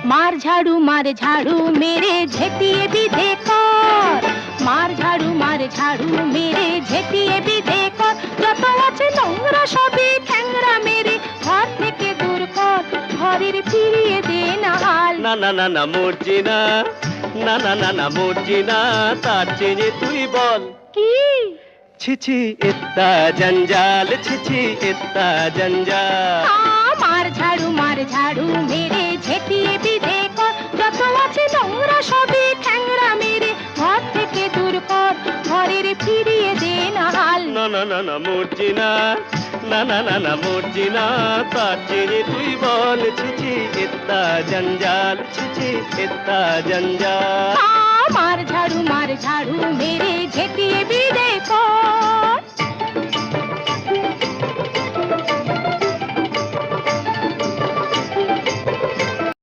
मार झाड़ू मेरे झेटिए भी देखो मार झाड़ू मेरे झेटिए भी देखो যত আছে নোংরা সবই ঠ্যাংরা মেরে ঘর থেকে দূর কর ঘরের ফিরিয়ে দে না হাল না না না না মর্জিনা না না না না মর্জিনা তার চেয়ে তুই বল কি ছি ছি इतना जंजाल ছি ছি इतना जंजाल मार झाड़ू मेरे झेटिए भी देखो যত আছে নোংরা সবই ঠ্যাংরা মেরে ঘর থেকে দূর কর ঘরের ফিরিয়ে দে না হাল না না না না মর্জিনা না না না না মর্জিনা তার চেয়ে তুই বল ছি ছি इतना जंजाल ছি ছি इतना जंजाल मार झाड़ू मेरे झेटिए भी देखो